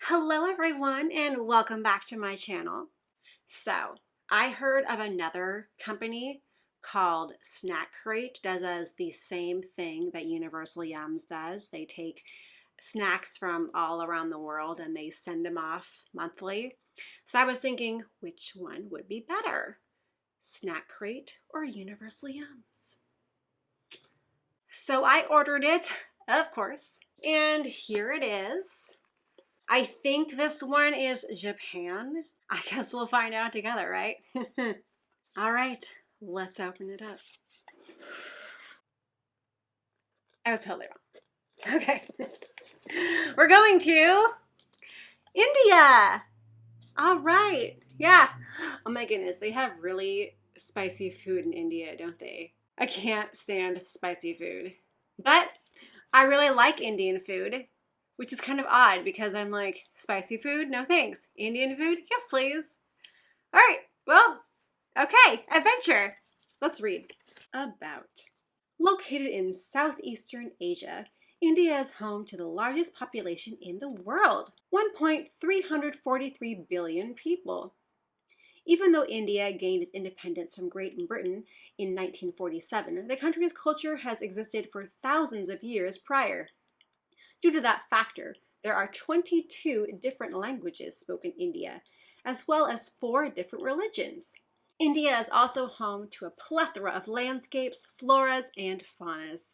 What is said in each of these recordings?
Hello everyone and welcome back to my channel. So I heard of another company called Snackcrate does the same thing that Universal Yums does. They take snacks from all around the world and they send them off monthly. So I was thinking, which one would be better? Snackcrate or Universal Yums? So I ordered it, of course, and here it is. I think this one is Japan. I guess we'll find out together, right? All right, let's open it up. I was totally wrong. Okay. We're going to India. All right. Yeah. Oh my goodness, they have really spicy food in India, don't they? I can't stand spicy food. But I really like Indian food, which is kind of odd because I'm like, spicy food? No thanks. Indian food? Yes, please. All right, well, okay, adventure. Let's read. About. Located in southeastern Asia, India is home to the largest population in the world, 1.343 billion people. Even though India gained its independence from Great Britain in 1947, the country's culture has existed for thousands of years prior. Due to that factor, there are 22 different languages spoken in India, as well as 4 different religions. India is also home to a plethora of landscapes, floras, and faunas.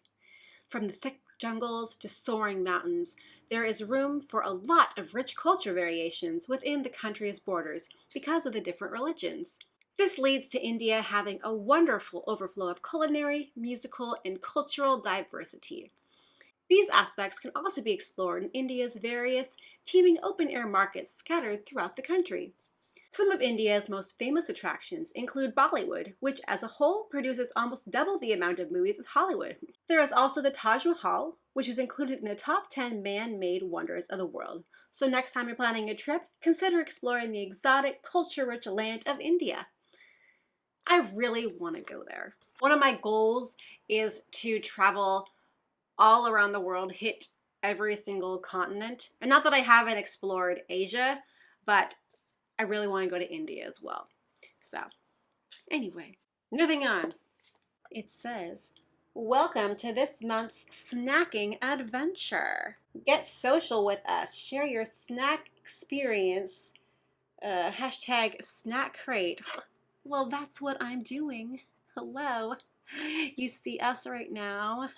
From the thick jungles to soaring mountains, there is room for a lot of rich culture variations within the country's borders because of the different religions. This leads to India having a wonderful overflow of culinary, musical, and cultural diversity. These aspects can also be explored in India's various teeming open-air markets scattered throughout the country. Some of India's most famous attractions include Bollywood, which as a whole produces almost double the amount of movies as Hollywood. There is also the Taj Mahal, which is included in the top 10 man-made wonders of the world. So next time you're planning a trip, consider exploring the exotic, culture-rich land of India. I really want to go there. One of my goals is to travel all around the world, hit every single continent. And not that I haven't explored Asia, but I really want to go to India as well. So anyway, moving on. It says, welcome to this month's snacking adventure. Get social with us. Share your snack experience. Hashtag Snackcrate. Well, that's what I'm doing. Hello. You see us right now.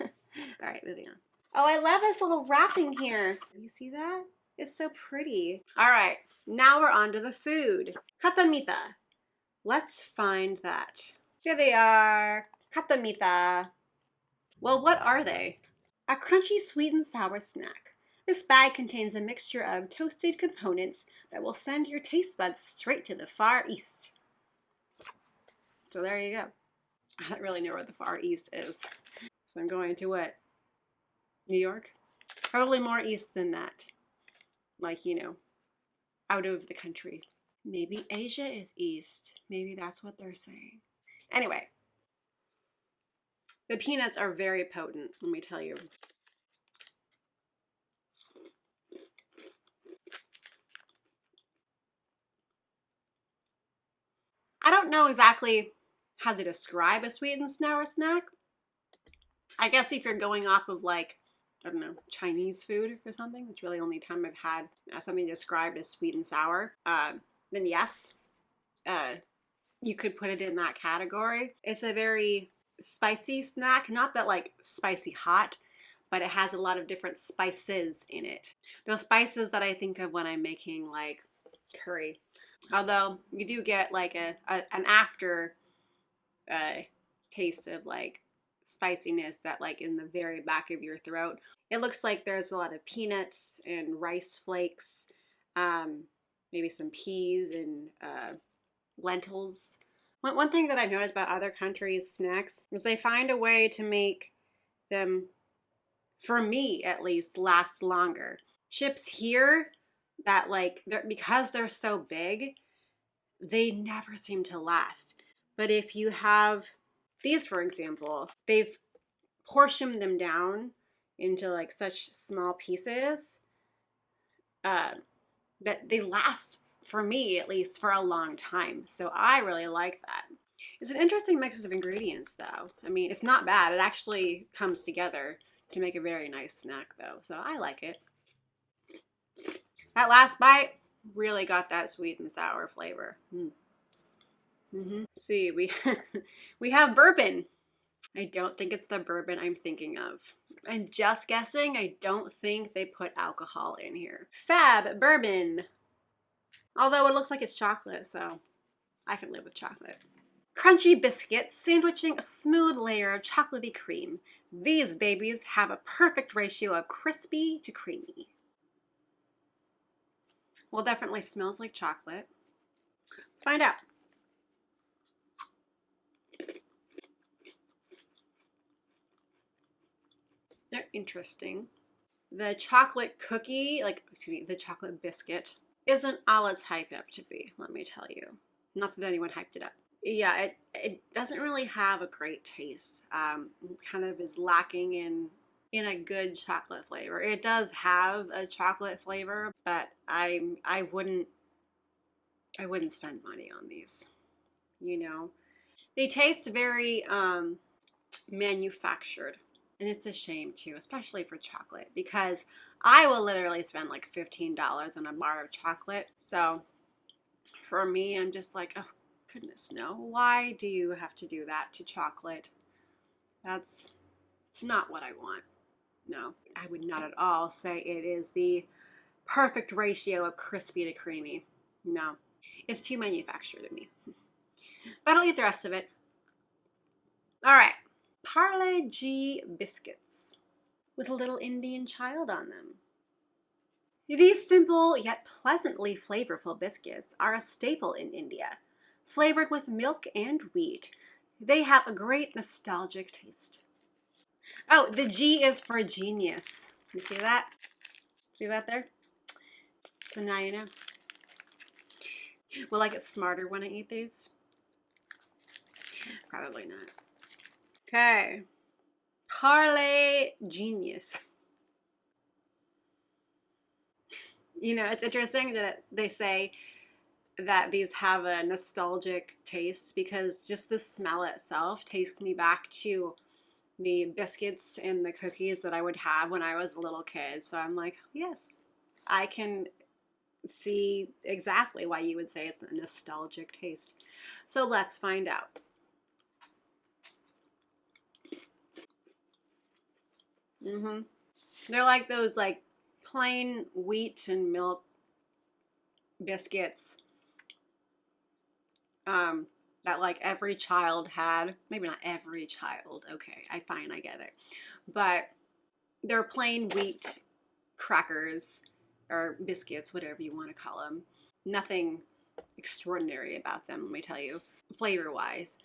All right, moving on. Oh, I love this little wrapping here. You see that? It's so pretty. All right, now we're on to the food. Khatta Metha. Let's find that. Here they are. Khatta Metha. Well, what are they? A crunchy sweet and sour snack. This bag contains a mixture of toasted components that will send your taste buds straight to the Far East. So there you go. I don't really know where the Far East is. So I'm going to what? New York? Probably more east than that. Like, you know, out of the country. Maybe Asia is east. Maybe that's what they're saying. Anyway, the peanuts are very potent, let me tell you. I don't know exactly how to describe a sweet and sour snack. I guess if you're going off of like, I don't know, Chinese food or something, it's really the only time I've had something described as sweet and sour, then yes, you could put it in that category. It's a very spicy snack, not that like spicy hot, but it has a lot of different spices in it. Those spices that I think of when I'm making like curry. Although you do get like an after taste of like spiciness that like in the very back of your throat. It looks like there's a lot of peanuts and rice flakes, maybe some peas and lentils. One thing that I've noticed about other countries' snacks is they find a way to make them, for me at least, last longer. Chips here that like, because they're so big, they never seem to last. But if you have these, for example, they've portioned them down into like such small pieces that they last, for me at least, for a long time. So I really like that. It's an interesting mix of ingredients though. I mean, it's not bad. It actually comes together to make a very nice snack though. So I like it. That last bite really got that sweet and sour flavor. See, we we have bourbon. I don't think it's the bourbon I'm thinking of. I'm just guessing. I don't think they put alcohol in here. Fab bourbon. Although it looks like it's chocolate, so I can live with chocolate. Crunchy biscuits sandwiching a smooth layer of chocolatey cream. These babies have a perfect ratio of crispy to creamy. Well, definitely smells like chocolate. Let's find out. They're interesting. The chocolate cookie, the chocolate biscuit, isn't all it's hyped up to be, let me tell you. Not that anyone hyped it up. Yeah, it doesn't really have a great taste. It kind of is lacking in a good chocolate flavor. It does have a chocolate flavor, but I wouldn't spend money on these. You know, they taste very manufactured, and it's a shame too, especially for chocolate, because I will literally spend like $15 on a bar of chocolate. So for me, I'm just like, oh goodness, no. Why do you have to do that to chocolate? It's not what I want. No, I would not at all say it is the perfect ratio of crispy to creamy. No, it's too manufactured to me. But I'll eat the rest of it. All right, Parle-G Biscuits with a little Indian child on them. These simple yet pleasantly flavorful biscuits are a staple in India. Flavored with milk and wheat, they have a great nostalgic taste. Oh, the G is for genius. You see that? See that there? So now you know. Will I get smarter when I eat these? Probably not. Okay. Parle Genius. You know, it's interesting that they say that these have a nostalgic taste, because just the smell itself takes me back to the biscuits and the cookies that I would have when I was a little kid. So I'm like, yes, I can see exactly why you would say it's a nostalgic taste. So let's find out. They're like those like plain wheat and milk biscuits that like every child had. Maybe not every child. Okay, I get it. But they're plain wheat crackers or biscuits, whatever you want to call them. Nothing extraordinary about them, let me tell you, flavor wise.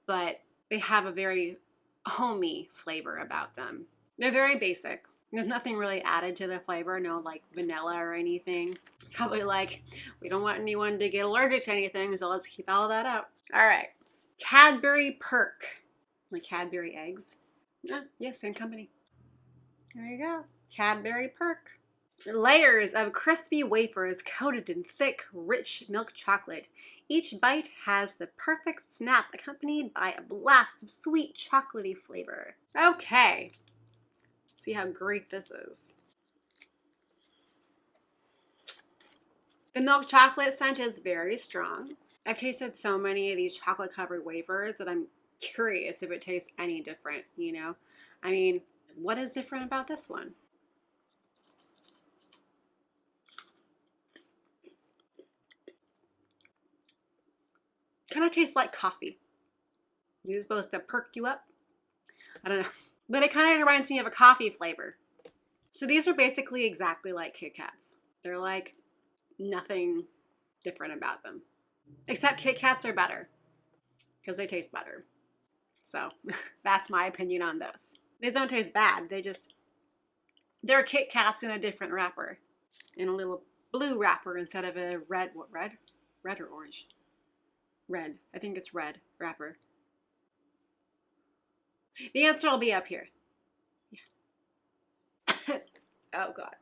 But they have a very homey flavor about them. They're very basic. There's nothing really added to the flavor, no like vanilla or anything. Probably like, we don't want anyone to get allergic to anything, so let's keep all that out. All right. Cadbury Perk. Like Cadbury eggs. Yeah, same company. There you go. Cadbury Perk. Layers of crispy wafers coated in thick, rich milk chocolate. Each bite has the perfect snap accompanied by a blast of sweet chocolatey flavor. Okay. See how great this is. The milk chocolate scent is very strong. I've tasted so many of these chocolate covered wafers that I'm curious if it tastes any different, you know? I mean, what is different about this one? Kind of tastes like coffee. You're supposed to perk you up? I don't know. But it kind of reminds me of a coffee flavor. So these are basically exactly like Kit Kats. They're like nothing different about them. Except Kit Kats are better because they taste better. So that's my opinion on those. These don't taste bad. They're Kit Kats in a different wrapper. In a little blue wrapper instead of a red, what, red? Red or orange? Red. I think it's red wrapper. The answer will be up here. Yeah. Oh God.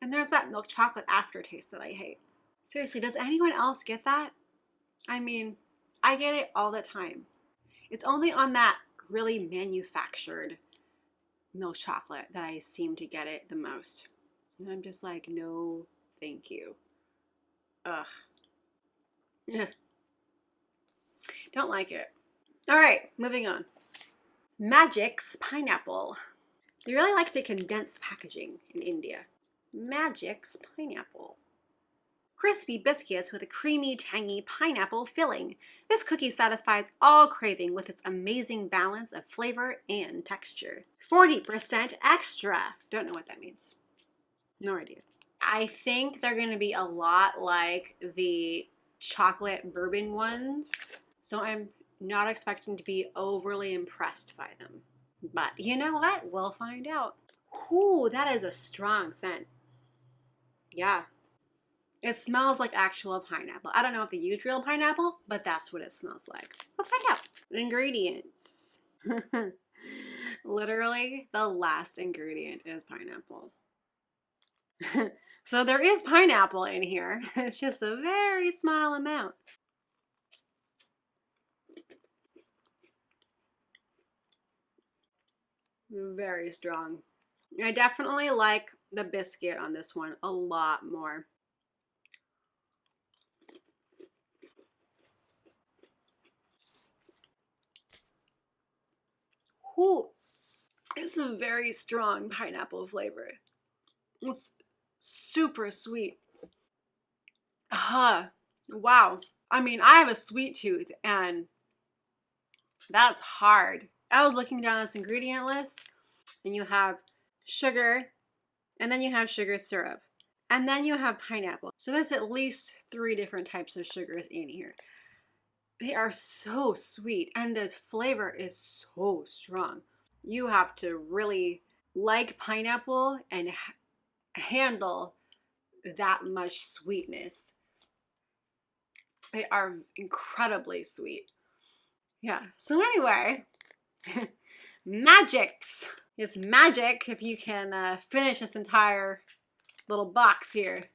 And there's that milk chocolate aftertaste that I hate. Seriously, does anyone else get that? I mean, I get it all the time. It's only on that really manufactured milk chocolate that I seem to get it the most. And I'm just like, no, thank you. Ugh. Ugh. Don't like it. All right, moving on. Magix Pineapple. They really like the condensed packaging in India. Magix Pineapple. Crispy biscuits with a creamy, tangy pineapple filling. This cookie satisfies all craving with its amazing balance of flavor and texture. 40% extra. Don't know what that means. No idea. I think they're going to be a lot like the chocolate bourbon ones. So I'm not expecting to be overly impressed by them. But you know what? We'll find out. Ooh, that is a strong scent. Yeah. It smells like actual pineapple. I don't know if they use real pineapple, but that's what it smells like. Let's find out. Ingredients. Literally, the last ingredient is pineapple. So there is pineapple in here. It's just a very small amount. Very strong. I definitely like the biscuit on this one a lot more. Ooh, it's a very strong pineapple flavor. It's super sweet. Wow. I mean, I have a sweet tooth and that's hard. I was looking down this ingredient list and you have sugar and then you have sugar syrup and then you have pineapple. So there's at least 3 different types of sugars in here. They are so sweet and the flavor is so strong. You have to really like pineapple and handle that much sweetness. They are incredibly sweet. Yeah, so anyway, Magix. It's magic if you can finish this entire little box here.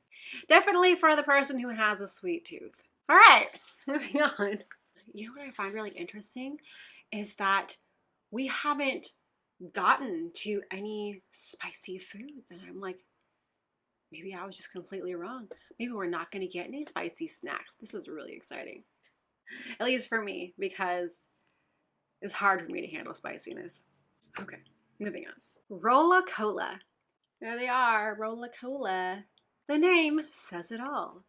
Definitely for the person who has a sweet tooth. All right, moving on. You know what I find really interesting is that we haven't gotten to any spicy foods. And I'm like, maybe I was just completely wrong. Maybe we're not going to get any spicy snacks. This is really exciting. At least for me, because it's hard for me to handle spiciness. Okay, moving on. Rol-A-Cola. There they are, Rol-A-Cola. The name says it all.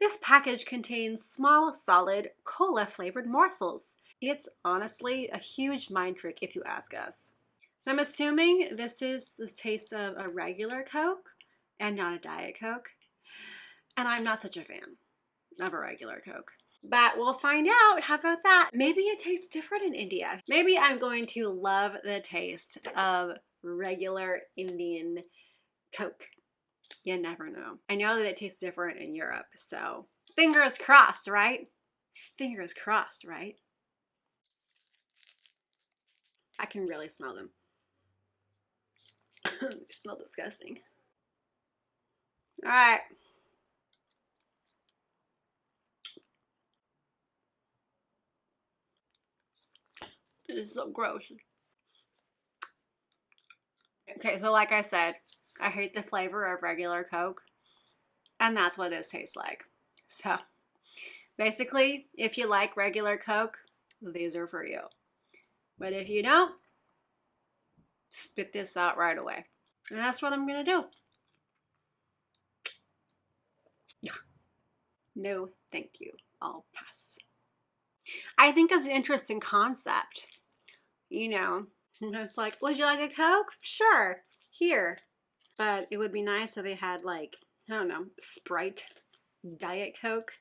This package contains small, solid, cola-flavored morsels. It's honestly a huge mind trick if you ask us. So I'm assuming this is the taste of a regular Coke and not a Diet Coke. And I'm not such a fan of a regular Coke. But we'll find out. How about that? Maybe it tastes different in India. Maybe I'm going to love the taste of regular Indian Coke. You never know. I know that it tastes different in Europe, so fingers crossed, right? Fingers crossed, right? I can really smell them. They smell disgusting. All right. This is so gross. Okay, so like I said, I hate the flavor of regular Coke, and that's what this tastes like. So basically, if you like regular Coke, these are for you. But if you don't, spit this out right away. And that's what I'm gonna do. No, thank you. I'll pass. I think it's an interesting concept. You know, it's like, would you like a Coke? Sure, here. But it would be nice if they had like, I don't know, Sprite, Diet Coke.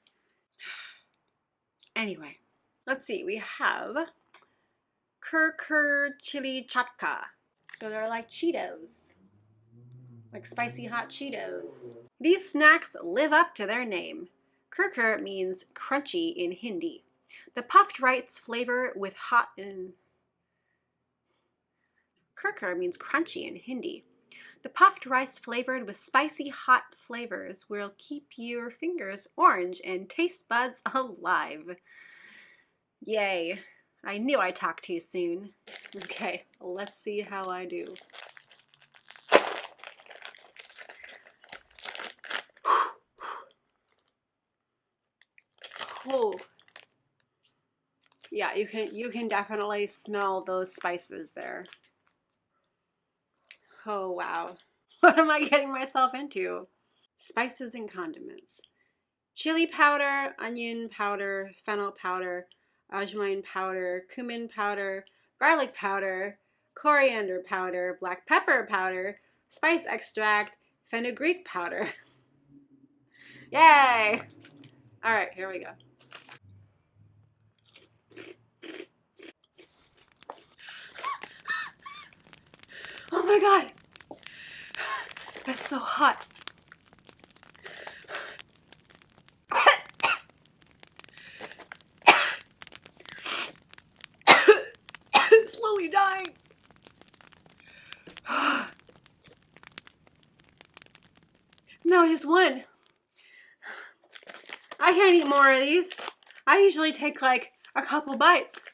Anyway, let's see. We have KurKure Chilli Chatka. So they're like Cheetos, like spicy hot Cheetos. These snacks live up to their name. KurKure means crunchy in Hindi. The puffed rice flavor with hot KurKure means crunchy in Hindi. The puffed rice flavored with spicy hot flavors will keep your fingers orange and taste buds alive. Yay. I knew I'd talk to you soon. Okay, let's see how I do. Oh. Yeah, you can definitely smell those spices there. Oh wow. What am I getting myself into? Spices and condiments. Chili powder, onion powder, fennel powder, ajwain powder, cumin powder, garlic powder, coriander powder, black pepper powder, spice extract, fenugreek powder. Yay! All right, here we go. Oh my god! That's so hot. Slowly dying. No, just one. I can't eat more of these. I usually take like a couple bites.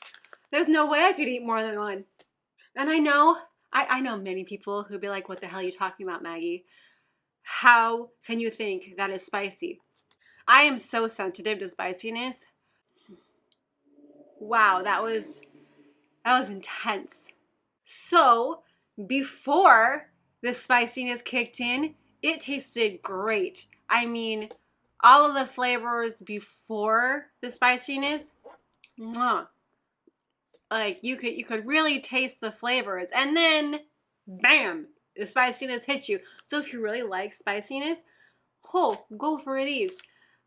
There's no way I could eat more than one. And I know many people who'd be like, what the hell are you talking about, Maggie? How can you think that is spicy? I am so sensitive to spiciness. Wow, that was intense. So before the spiciness kicked in, it tasted great. I mean, all of the flavors before the spiciness, mwah. Like you could really taste the flavors, and then bam, the spiciness hits you. So if you really like spiciness, go for these.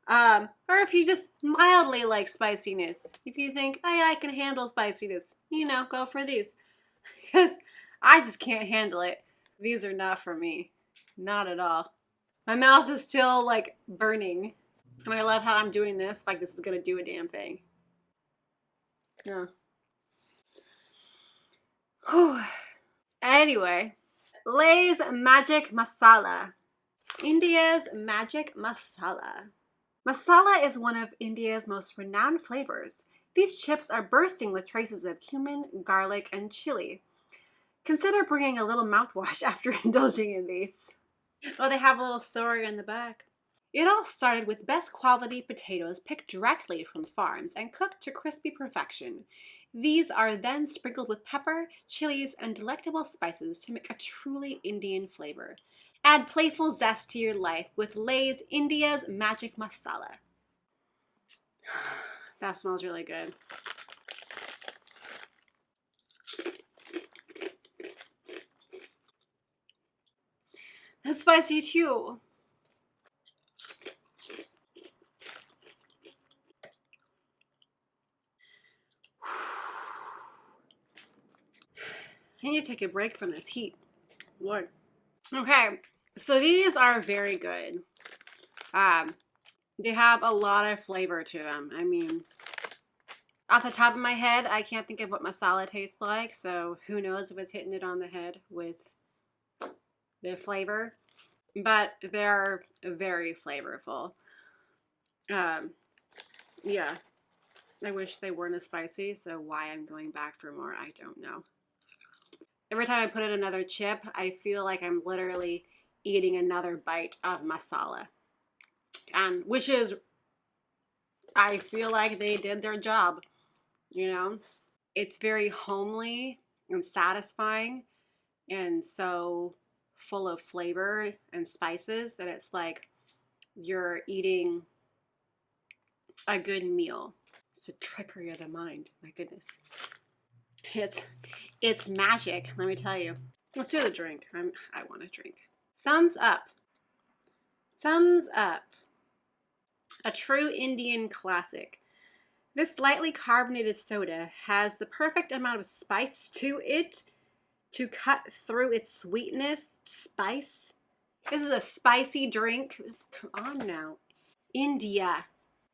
Or if you just mildly like spiciness, if you think, oh yeah, I can handle spiciness, go for these. Because I just can't handle it. These are not for me. Not at all. My mouth is still like burning. And I love how I'm doing this, like this is gonna do a damn thing. Yeah. Anyway, Lay's Magic Masala. India's Magic Masala. Masala is one of India's most renowned flavors. These chips are bursting with traces of cumin, garlic, and chili. Consider bringing a little mouthwash after indulging in these. Oh, they have a little story in the back. It all started with best quality potatoes picked directly from farms and cooked to crispy perfection. These are then sprinkled with pepper, chilies, and delectable spices to make a truly Indian flavor. Add playful zest to your life with Lay's India's Magic Masala. That smells really good. That's spicy too. I need to take a break from this heat. Lord. Okay, so these are very good. They have a lot of flavor to them. I mean, off the top of my head, I can't think of what masala tastes like, so who knows if it's hitting it on the head with the flavor. But they're very flavorful. Yeah. I wish they weren't as spicy, so why I'm going back for more, I don't know. Every time I put in another chip, I feel like I'm literally eating another bite of masala. And which is, I feel like they did their job, It's very homely and satisfying and so full of flavor and spices that it's like you're eating a good meal. It's a trickery of the mind. My goodness. It's magic, let me tell you. Let's do the drink. I want to drink. Thums Up. Thums Up. A true Indian classic. This lightly carbonated soda has the perfect amount of spice to it to cut through its sweetness. Spice. This is a spicy drink. Come on now. India.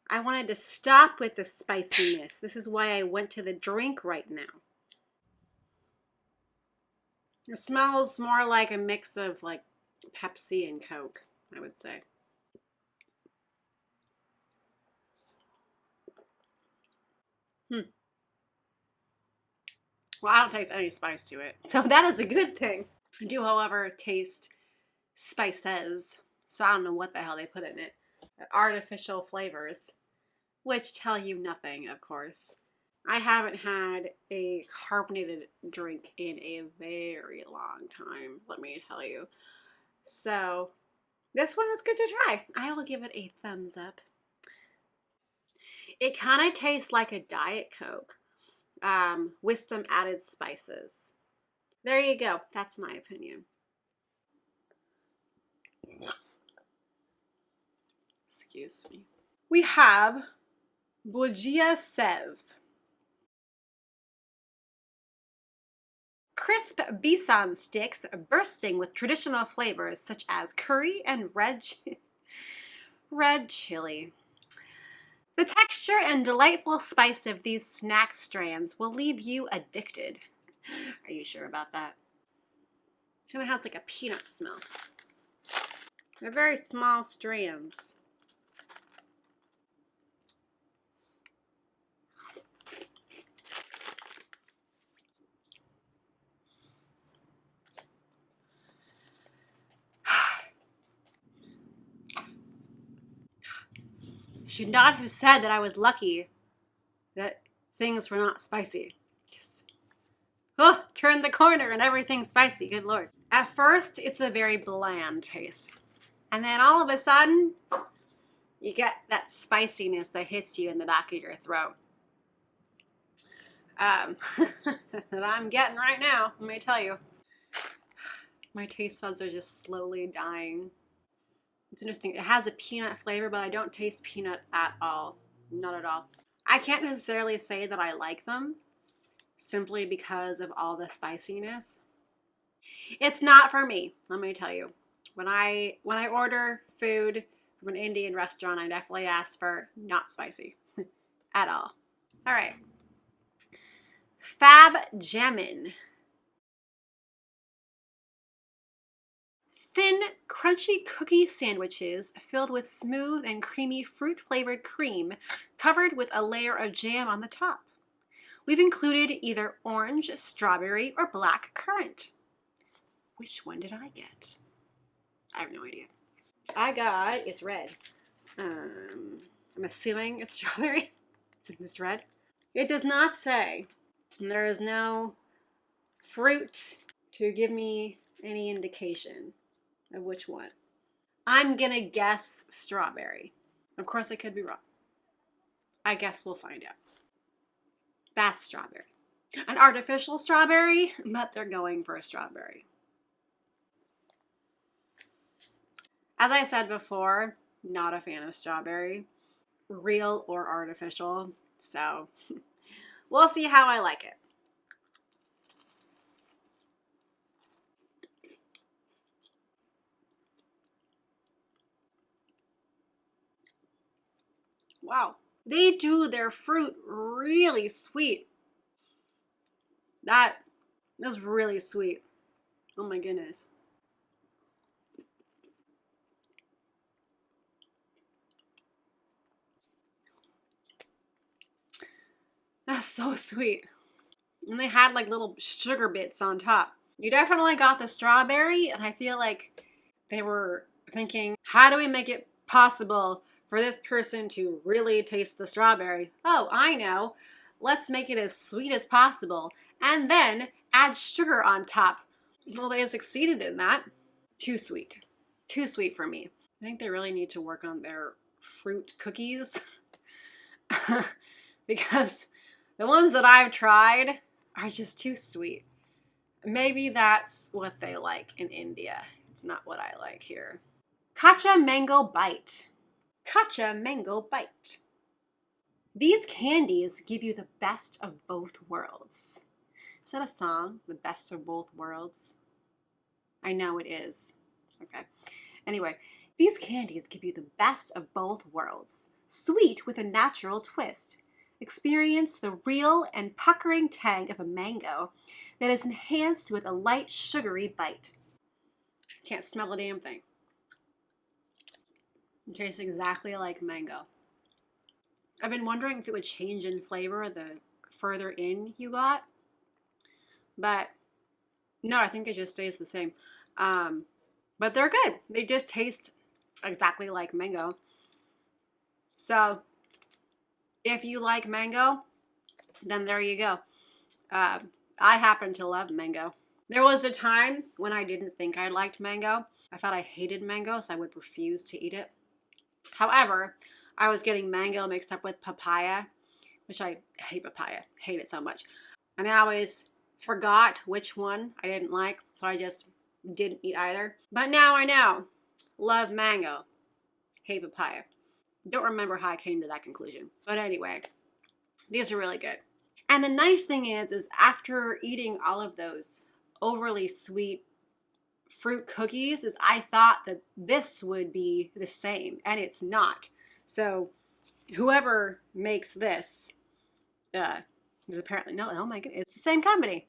I wanted to stop with the spiciness. This is why I went to the drink right now. It smells more like a mix of like Pepsi and Coke, I would say. Well, I don't taste any spice to it, so that is a good thing. I do, however, taste spices, so I don't know what the hell they put in it. Artificial flavors, which tell you nothing, of course. I haven't had a carbonated drink in a very long time, let me tell you. So, this one is good to try. I will give it a thumbs up. It kind of tastes like a Diet Coke with some added spices. There you go. That's my opinion. Excuse me. We have Bhujia Sev. Crisp besan sticks bursting with traditional flavors such as curry and red chili. The texture and delightful spice of these snack strands will leave you addicted. Are you sure about that? It kind of has like a peanut smell. They're very small strands. I should not have said that I was lucky that things were not spicy. Just, oh, turn the corner and everything's spicy. Good Lord. At first, it's a very bland taste. And then all of a sudden, you get that spiciness that hits you in the back of your throat. That I'm getting right now, let me tell you. My taste buds are just slowly dying. It's interesting. It has a peanut flavor, but I don't taste peanut at all. Not at all. I can't necessarily say that I like them simply because of all the spiciness. It's not for me, let me tell you. When I order food from an Indian restaurant, I definitely ask for not spicy at all. All right. Fab Jammin. Thin, crunchy cookie sandwiches filled with smooth and creamy fruit-flavored cream covered with a layer of jam on the top. We've included either orange, strawberry, or black currant. Which one did I get? I have no idea. I got, it's red. I'm assuming it's strawberry since it's red. It does not say. There is no fruit to give me any indication of which one. I'm gonna guess strawberry. Of course, I could be wrong. I guess we'll find out. That's strawberry. An artificial strawberry, but they're going for a strawberry. As I said before, not a fan of strawberry, real or artificial. So we'll see how I like it. Wow. They do their fruit really sweet. That is really sweet. Oh my goodness. That's so sweet. And they had like little sugar bits on top. You definitely got the strawberry, and I feel like they were thinking, how do we make it possible for this person to really taste the strawberry? Oh, I know. Let's make it as sweet as possible and then add sugar on top. Well, they succeeded in that. Too sweet. Too sweet for me. I think they really need to work on their fruit cookies because the ones that I've tried are just too sweet. Maybe that's what they like in India. It's not what I like here. Kaccha Mango Bite. Kaccha Mango Bite. These candies give you the best of both worlds. Is that a song? The best of both worlds? I know it is. Okay. Anyway, these candies give you the best of both worlds. Sweet with a natural twist. Experience the real and puckering tang of a mango that is enhanced with a light, sugary bite. Can't smell a damn thing. It tastes exactly like mango. I've been wondering if it would change in flavor the further in you got, but no, I think it just stays the same. But they're good. They just taste exactly like mango. So if you like mango, then there you go. I happen to love mango. There was a time when I didn't think I liked mango. I thought I hated mango, so I would refuse to eat it. However, I was getting mango mixed up with papaya, which I hate papaya. Hate it so much. And I always forgot which one I didn't like, so I just didn't eat either. But now I know. Love mango. Hate papaya. Don't remember how I came to that conclusion. But anyway, these are really good. And the nice thing is after eating all of those overly sweet fruit cookies, is I thought that this would be the same, and it's not. So whoever makes this is apparently, no, oh my goodness, it's the same company.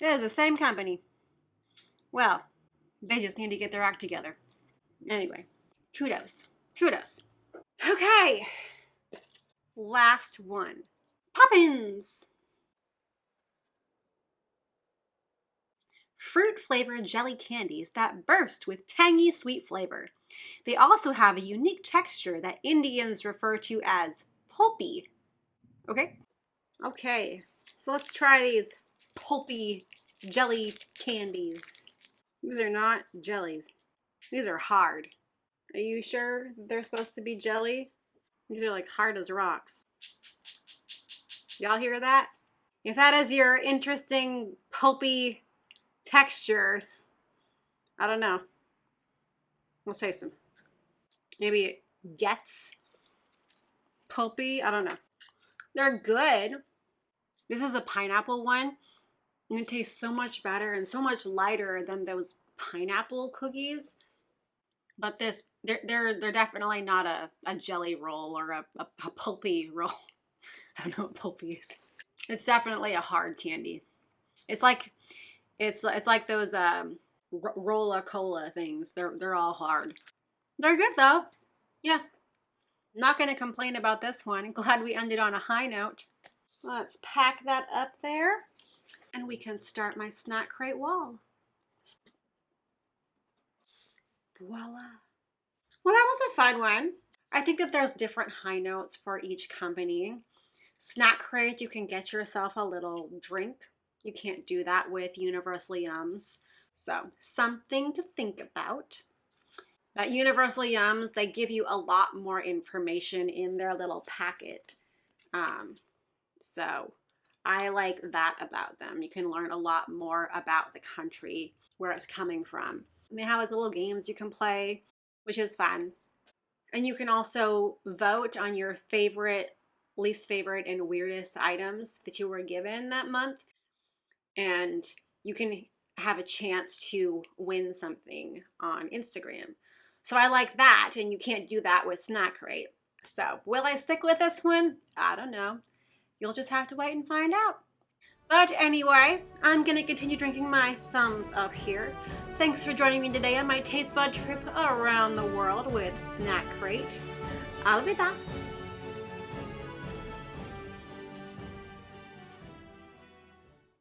It is the same company. Well, they just need to get their act together. Anyway, kudos. Kudos. Okay. Last one. Poppins. Fruit-flavored jelly candies that burst with tangy sweet flavor. They also have a unique texture that Indians refer to as pulpy. Okay? Okay, so let's try these pulpy jelly candies. These are not jellies. These are hard. Are you sure they're supposed to be jelly? These are like hard as rocks. Y'all hear that? If that is your interesting pulpy texture, I don't know. Let's say some. Maybe it gets pulpy. I don't know. They're good. This is a pineapple one, and it tastes so much better and so much lighter than those pineapple cookies. But this, they're definitely not a jelly roll or a pulpy roll. I don't know what pulpy is. It's definitely a hard candy. It's like those Rol-A-Cola things. They're all hard. They're good though. Yeah. Not gonna complain about this one. Glad we ended on a high note. Let's pack that up there, and we can start my Snackcrate wall. Voila. Well, that was a fun one. I think that there's different high notes for each company. Snackcrate, you can get yourself a little drink. You can't do that with Universal Yums. So, something to think about. At Universal Yums, they give you a lot more information in their little packet. So, I like that about them. You can learn a lot more about the country, where it's coming from. And they have like little games you can play, which is fun. And you can also vote on your favorite, least favorite, and weirdest items that you were given that month. And you can have a chance to win something on Instagram. So I like that, and you can't do that with Snackcrate. So will I stick with this one? I don't know. You'll just have to wait and find out. But anyway, I'm going to continue drinking my Thums Up here. Thanks for joining me today on my taste bud trip around the world with Snackcrate. I'll be back.